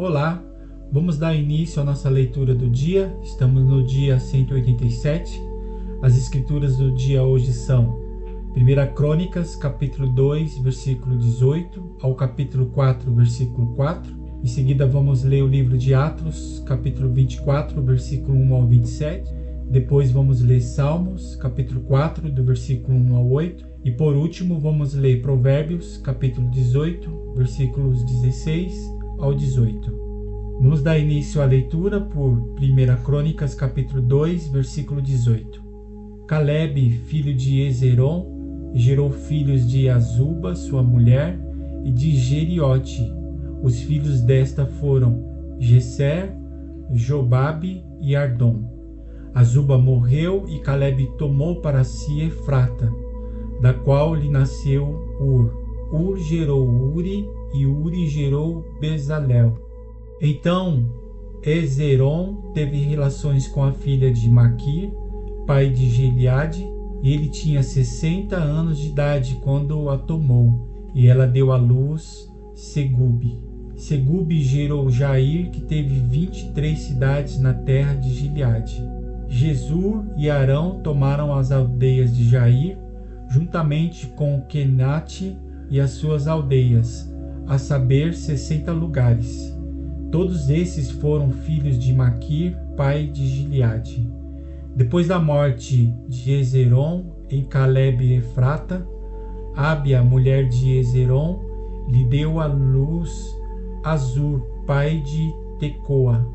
Olá, vamos dar início à nossa leitura do dia. Estamos no dia 187. As escrituras do dia hoje são 1 Crônicas, capítulo 2, versículo 18 ao capítulo 4, versículo 4. Em seguida vamos ler o livro de Atos, capítulo 24, versículo 1 ao 27. Depois vamos ler Salmos, capítulo 4, do versículo 1 ao 8. E por último vamos ler Provérbios, capítulo 18, versículos 16 ao 18. Vamos dar início à leitura por 1 Crônicas, capítulo 2, versículo 18. Calebe, filho de Ezeron, gerou filhos de Azuba, sua mulher, e de Jeriote. Os filhos desta foram Gesser, Jobabe e Ardom. Azuba morreu e Calebe tomou para si Efrata, da qual lhe nasceu Ur. Ur gerou Uri e Uri gerou Bezalel. Então Ezeron teve relações com a filha de Maquir, pai de Gileade, e ele tinha 60 anos de idade quando a tomou, e ela deu à luz Segube. Segube gerou Jair, que teve 23 cidades na terra de Gileade. Jesur e Arão tomaram as aldeias de Jair, juntamente com Kenate e as suas aldeias, a saber 60 lugares. Todos esses foram filhos de Maquir, pai de Gileade. Depois da morte de Ezeron em Calebe e Efrata, Ábia, mulher de Ezeron, lhe deu à luz Azur, pai de Tecoa.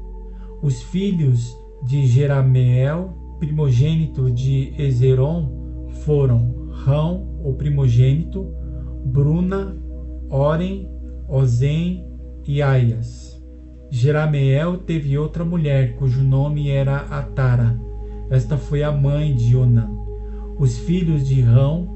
Os filhos de Jerameel, primogênito de Ezeron, foram Rão, o primogênito, Bruna, Oren, Ozem e Aias. Jerameel teve outra mulher, cujo nome era Atara. Esta foi a mãe de Onã. Os filhos de Rão,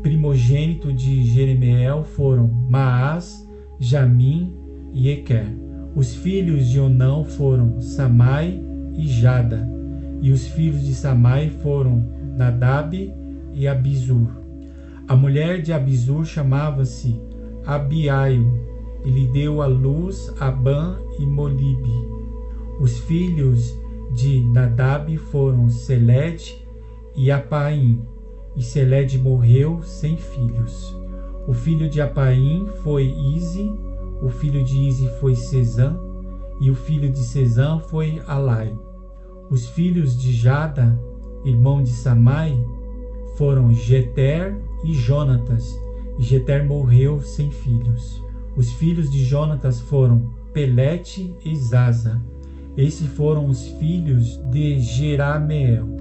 primogênito de Jerameel, foram Maás, Jamim e Equer. Os filhos de Onã foram Samai e Jada. E os filhos de Samai foram Nadab e Abizur. A mulher de Abizur chamava-se Abiail, e lhe deu à luz Abã e Molibe. Os filhos de Nadab foram Seled e Apaim, e Seled morreu sem filhos. O filho de Apaim foi Ize, o filho de Ize foi Sezã, e o filho de Sezã foi Alai. Os filhos de Jada, irmão de Samai, foram Jeter e Jonatas, e Jeter morreu sem filhos. Os filhos de Jonatas foram Pelete e Zaza. Esses foram os filhos de Jerameel.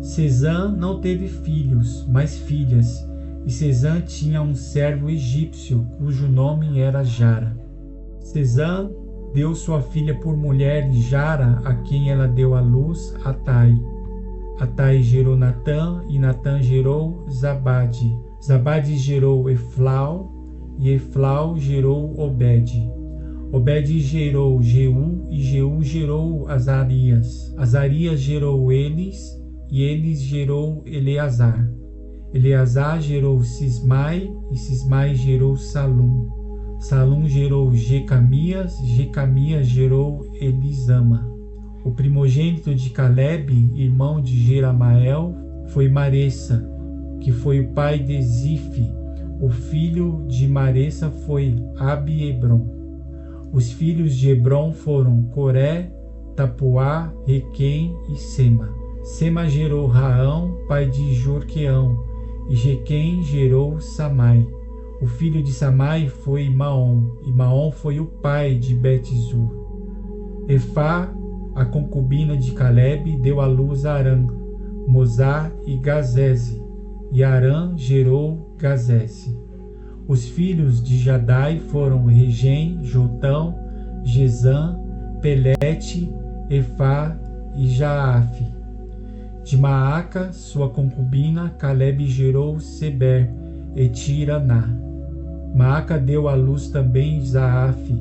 Sezã não teve filhos, mas filhas, e Sezã tinha um servo egípcio, cujo nome era Jara. Sezã deu sua filha por mulher de Jara, a quem ela deu à luz Atai. Atai gerou Natã, e Natã gerou Zabade. Zabade gerou Eflau, e Eflau gerou Obed. Obed gerou Jeú, e Jeú gerou Azarias. Azarias gerou Elis, e Elis gerou Eleazar. Eleazar gerou Sismai, e Sismai gerou Salum. Salum gerou Jecamias, Jecamias gerou Elisama. O primogênito de Calebe, irmão de Jeramael, foi Maressa, que foi o pai de Zife. O filho de Maressa foi Abi-Hebron. Os filhos de Hebron foram Coré, Tapuá, Requem e Sema. Sema gerou Raão, pai de Jorqueão, e Requem gerou Samai. O filho de Samai foi Maom, e Maom foi o pai de Bet-Zur. Efá, a concubina de Calebe, deu à luz Arã, Mozá e Gazeze, e Arã gerou Gazeze. Os filhos de Jadai foram Regem, Jotão, Gesã, Pelete, Efá e Jaafe. De Maaca, sua concubina, Calebe gerou Seber e Tiraná. Maaca deu à luz também Zaafe,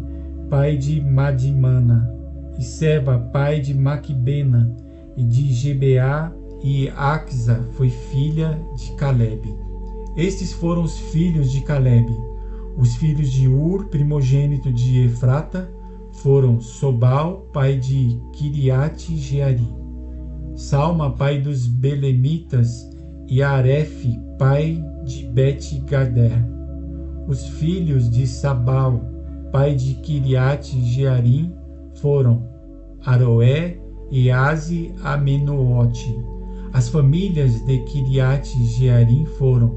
pai de Madimana, e Seba, pai de Maquibena, e de Gebeá, e Axa foi filha de Calebe. Estes foram os filhos de Calebe. Os filhos de Ur, primogênito de Efrata, foram Sobal, pai de Kiriate Jearim, Salma, pai dos Belemitas, e Aref, pai de Bet-Gader. Os filhos de Sabal, pai de Kiriate Jearim, foram Aroé e Aze Amenoote. As famílias de Kiriate Jearim foram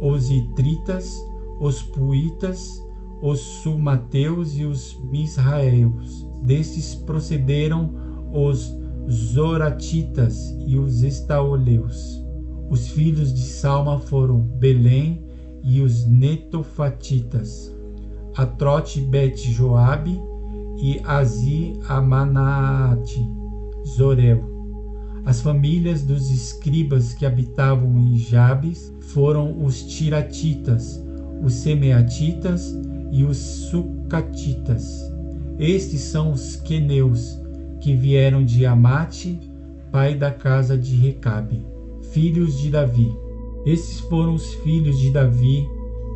os Itritas, os Puitas, os Sumateus e os Misraeus. Destes procederam os Zoratitas e os Estaoleus. Os filhos de Salma foram Belém e os Netofatitas, Atrote Bet-Joabe e Azi Amanaate, Zorel. As famílias dos escribas que habitavam em Jabes foram os Tiratitas, os Semeatitas e os Sucatitas. Estes são os queneus que vieram de Amate, pai da casa de Recabe. Filhos de Davi. Esses foram os filhos de Davi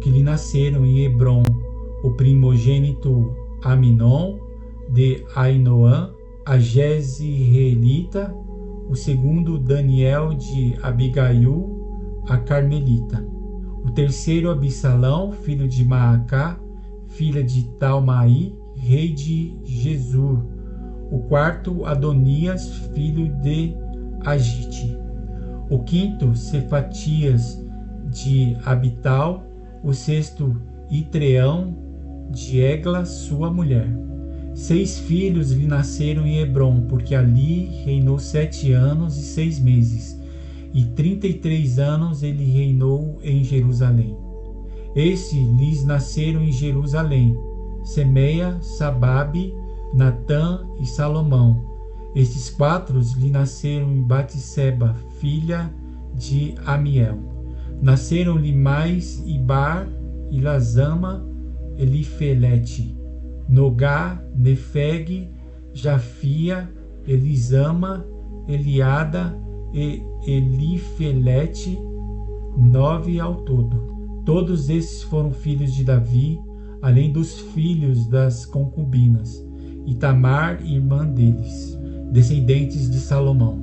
que lhe nasceram em Hebrom: o primogênito Aminon de Ainoã, a Jezreelita; o segundo Daniel de Abigail, a Carmelita; o terceiro Absalão, filho de Maacá, filha de Talmai, rei de Gesur; o quarto Adonias, filho de Agite; o quinto Cefatias de Abital; o sexto Itreão de Egla, sua mulher. 6 filhos lhe nasceram em Hebrom, porque ali reinou 7 anos e 6 meses, e 33 anos ele reinou em Jerusalém. Estes lhes nasceram em Jerusalém: Semeia, Sababe, Natã e Salomão. Estes 4 lhe nasceram em Batseba, filha de Amiel. Nasceram-lhe mais Ibar, Ilazama, Elifelete, Nogá, Nefeg, Jafia, Elisama, Eliada e Elifelete, 9 ao todo. Todos esses foram filhos de Davi, além dos filhos das concubinas, e Tamar, irmã deles, descendentes de Salomão.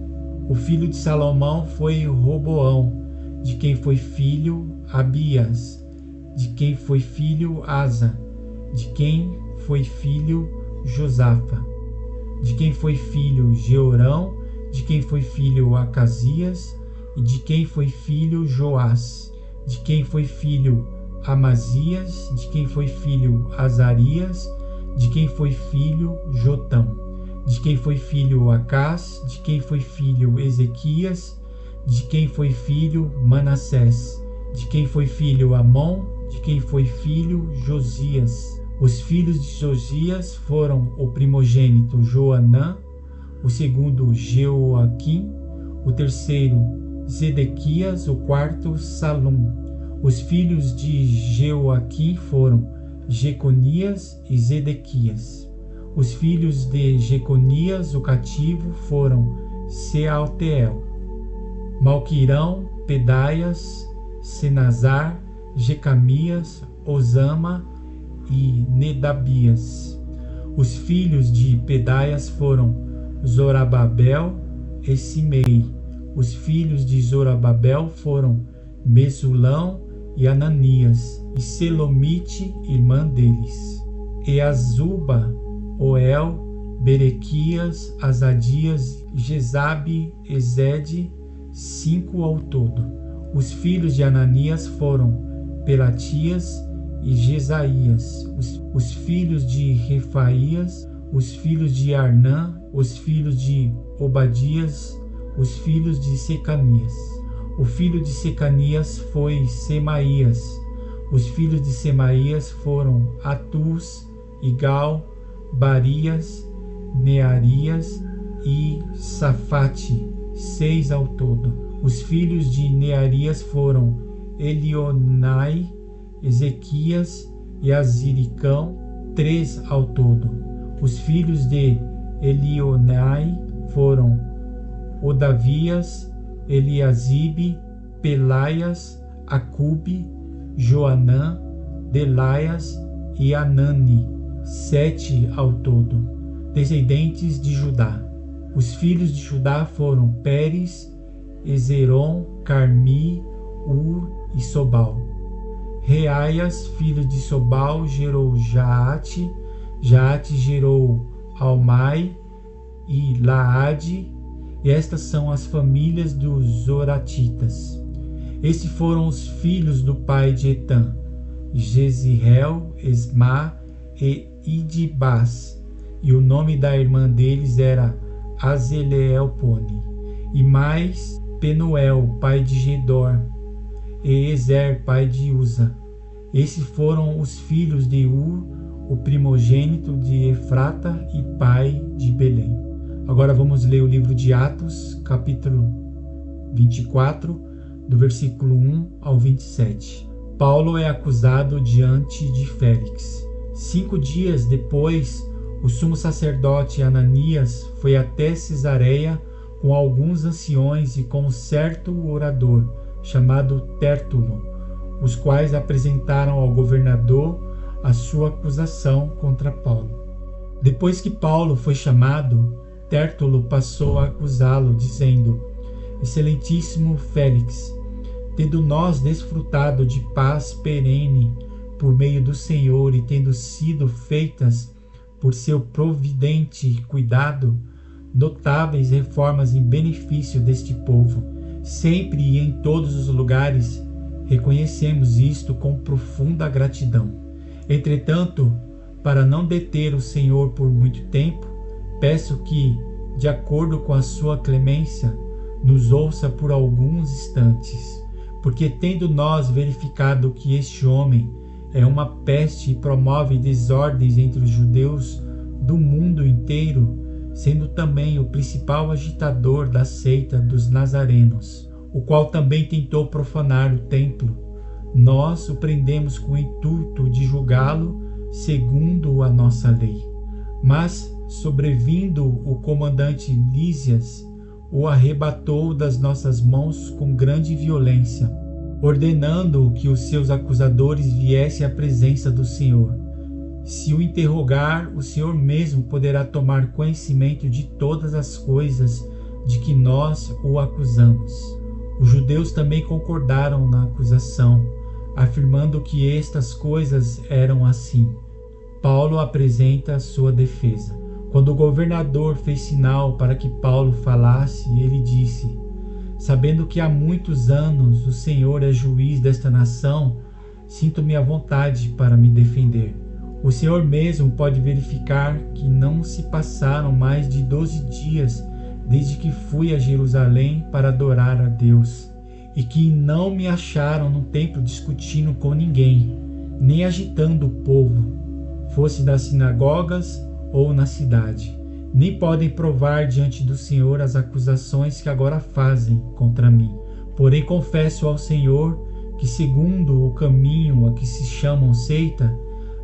O filho de Salomão foi Roboão, de quem foi filho Abias, de quem foi filho Asa, de quem foi filho Josafa, de quem foi filho Jeorão, de quem foi filho Acasias, e de quem foi filho Joás, de quem foi filho Amazias, de quem foi filho Azarias, de quem foi filho Jotão, de quem foi filho Acás, de quem foi filho Ezequias, de quem foi filho Manassés, de quem foi filho Amon, de quem foi filho Josias. Os filhos de Josias foram o primogênito Joanã, o segundo Jeoaquim, o terceiro Zedequias, o quarto Salum. Os filhos de Jeoaquim foram Jeconias e Zedequias. Os filhos de Jeconias, o cativo, foram Sealteel, Malquirão, Pedaias, Senazar, Jecamias, Osama e Nedabias. Os filhos de Pedaias foram Zorababel e Simei. Os filhos de Zorababel foram Mesulão e Ananias, e Selomite, irmã deles. E Azuba, Oel, Berequias, Azadias, Jezabe, Ezede, 5 ao todo. Os filhos de Ananias foram Pelatias e Jesaías. Os filhos de Refaías, os filhos de Arnã, os filhos de Obadias, os filhos de Secanias. O filho de Secanias foi Semaías. Os filhos de Semaías foram Atus, Igal, Barias, Nearias e Safate, 6 ao todo. Os filhos de Nearias foram Elionai, Ezequias e Aziricão, 3 ao todo. Os filhos de Elionai foram Odavias, Eliasibe, Pelaias, Acube, Joanã, Delaias e Anani, 7 ao todo, descendentes de Judá. Os filhos de Judá foram Pérez, Hezron, Carmi, Ur e Sobal. Reaias, filho de Sobal, gerou Jaate. Jaate gerou Almai e Laade. E estas são as famílias dos Zoratitas. Estes foram os filhos do pai de Etã: Jezreel, Esma e Idibás. E o nome da irmã deles era Azeleelpone. E mais Penuel, pai de Gedor, e Ezer, pai de Uza. Esses foram os filhos de Ur, o primogênito de Efrata e pai de Belém. Agora vamos ler o livro de Atos, capítulo 24, do versículo 1 ao 27. Paulo é acusado diante de Félix. 5 dias depois, o sumo sacerdote Ananias foi até Cesareia com alguns anciões e com um certo orador, chamado Tértulo, os quais apresentaram ao governador a sua acusação contra Paulo. Depois que Paulo foi chamado, Tértulo passou a acusá-lo, dizendo: Excelentíssimo Félix, tendo nós desfrutado de paz perene por meio do Senhor e tendo sido feitas por seu providente cuidado notáveis reformas em benefício deste povo, sempre e em todos os lugares reconhecemos isto com profunda gratidão. Entretanto, para não deter o Senhor por muito tempo, peço que, de acordo com a sua clemência, nos ouça por alguns instantes, porque tendo nós verificado que este homem é uma peste e promove desordens entre os judeus do mundo inteiro, sendo também o principal agitador da seita dos nazarenos, o qual também tentou profanar o templo, nós o prendemos com o intuito de julgá-lo segundo a nossa lei. Mas, sobrevindo o comandante Lísias, o arrebatou das nossas mãos com grande violência, ordenando que os seus acusadores viessem à presença do Senhor. Se o interrogar, o Senhor mesmo poderá tomar conhecimento de todas as coisas de que nós o acusamos. Os judeus também concordaram na acusação, afirmando que estas coisas eram assim. Paulo apresenta a sua defesa. Quando o governador fez sinal para que Paulo falasse, ele disse: Sabendo que há muitos anos o Senhor é juiz desta nação, sinto-me à vontade para me defender. O Senhor mesmo pode verificar que não se passaram mais de 12 dias desde que fui a Jerusalém para adorar a Deus, e que não me acharam no templo discutindo com ninguém, nem agitando o povo, fosse das sinagogas ou na cidade. Nem podem provar diante do Senhor as acusações que agora fazem contra mim. Porém confesso ao Senhor que, segundo o caminho a que se chamam seita,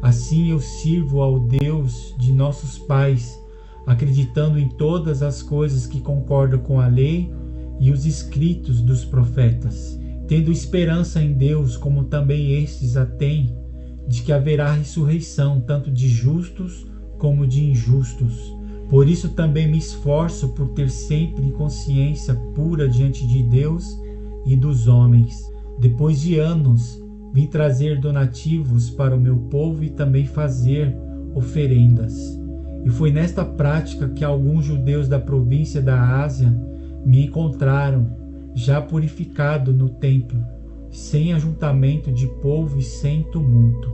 assim eu sirvo ao Deus de nossos pais, acreditando em todas as coisas que concordam com a lei e os escritos dos profetas, tendo esperança em Deus, como também estes a têm, de que haverá ressurreição tanto de justos como de injustos. Por isso também me esforço por ter sempre consciência pura diante de Deus e dos homens. Depois de anos, vim trazer donativos para o meu povo e também fazer oferendas. E foi nesta prática que alguns judeus da província da Ásia me encontraram, já purificado no templo, sem ajuntamento de povo e sem tumulto,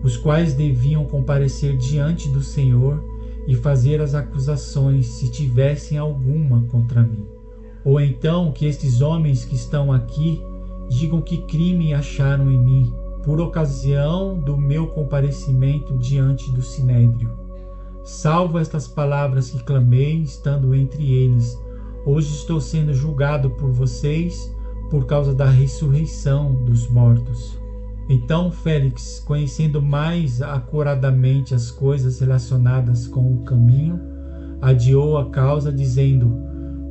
os quais deviam comparecer diante do Senhor e fazer as acusações, se tivessem alguma contra mim. Ou então que estes homens que estão aqui digam que crime acharam em mim, por ocasião do meu comparecimento diante do Sinédrio. Salvo estas palavras que clamei, estando entre eles, hoje estou sendo julgado por vocês por causa da ressurreição dos mortos. Então Félix, conhecendo mais acuradamente as coisas relacionadas com o caminho, adiou a causa, dizendo: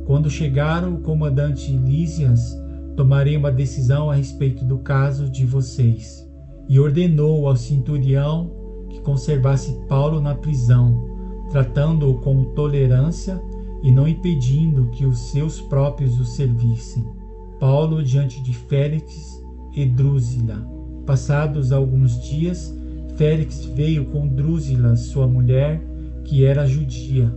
Quando chegar o comandante Lísias, tomarei uma decisão a respeito do caso de vocês. E ordenou ao centurião que conservasse Paulo na prisão, tratando-o com tolerância e não impedindo que os seus próprios o servissem. Paulo diante de Félix e Drusila. Passados alguns dias, Félix veio com Drusila, sua mulher, que era judia.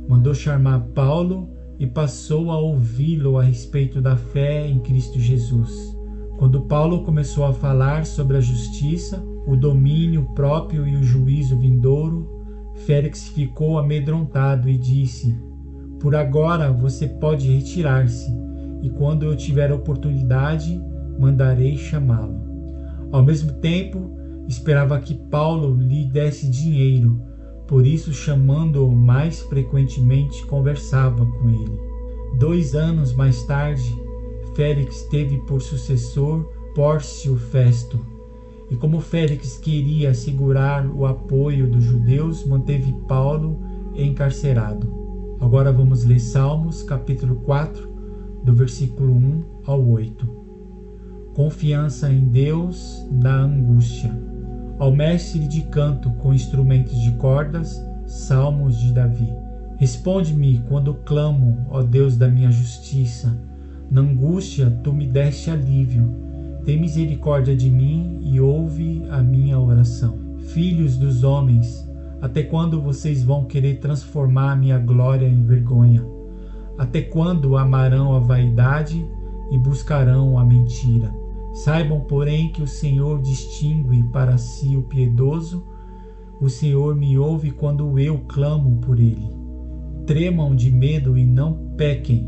Mandou chamar Paulo e passou a ouvi-lo a respeito da fé em Cristo Jesus. Quando Paulo começou a falar sobre a justiça, o domínio próprio e o juízo vindouro, Félix ficou amedrontado e disse: "Por agora você pode retirar-se, e quando eu tiver oportunidade, mandarei chamá-lo." Ao mesmo tempo, esperava que Paulo lhe desse dinheiro, por isso, chamando-o mais frequentemente, conversava com ele. 2 anos mais tarde, Félix teve por sucessor Pórcio Festo, e como Félix queria assegurar o apoio dos judeus, manteve Paulo encarcerado. Agora vamos ler Salmos, capítulo 4, do versículo 1 ao 8. Confiança em Deus na angústia. Ao mestre de canto com instrumentos de cordas, salmos de Davi. Responde-me quando clamo, ó Deus da minha justiça. Na angústia tu me deste alívio. Tem misericórdia de mim e ouve a minha oração. Filhos dos homens, até quando vocês vão querer transformar a minha glória em vergonha? Até quando amarão a vaidade e buscarão a mentira? Saibam, porém, que o Senhor distingue para si o piedoso. O Senhor me ouve quando eu clamo por ele. Tremam de medo e não pequem.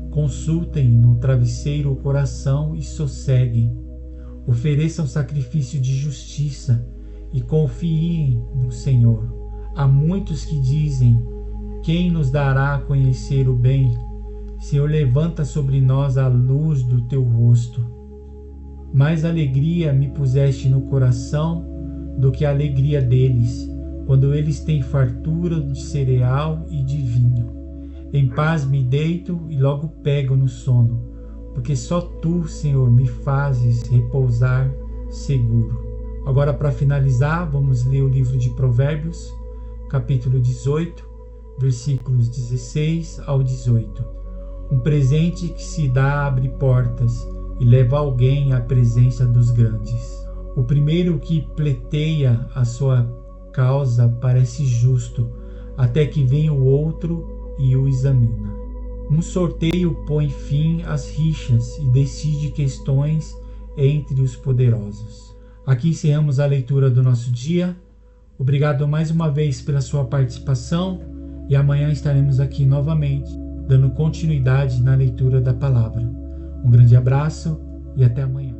Consultem no travesseiro o coração e sosseguem. Ofereçam sacrifício de justiça e confiem no Senhor. Há muitos que dizem: quem nos dará a conhecer o bem? Senhor, levanta sobre nós a luz do teu rosto. Mais alegria me puseste no coração do que a alegria deles, quando eles têm fartura de cereal e de vinho. Em paz me deito e logo pego no sono, porque só tu, Senhor, me fazes repousar seguro. Agora, para finalizar, vamos ler o livro de Provérbios, capítulo 18, versículos 16 ao 18. Um presente que se dá abre portas e leva alguém à presença dos grandes. O primeiro que pleiteia a sua causa parece justo, até que vem o outro e o examina. Um sorteio põe fim às rixas e decide questões entre os poderosos. Aqui encerramos a leitura do nosso dia. Obrigado mais uma vez pela sua participação e amanhã estaremos aqui novamente, dando continuidade na leitura da palavra. Um grande abraço e até amanhã.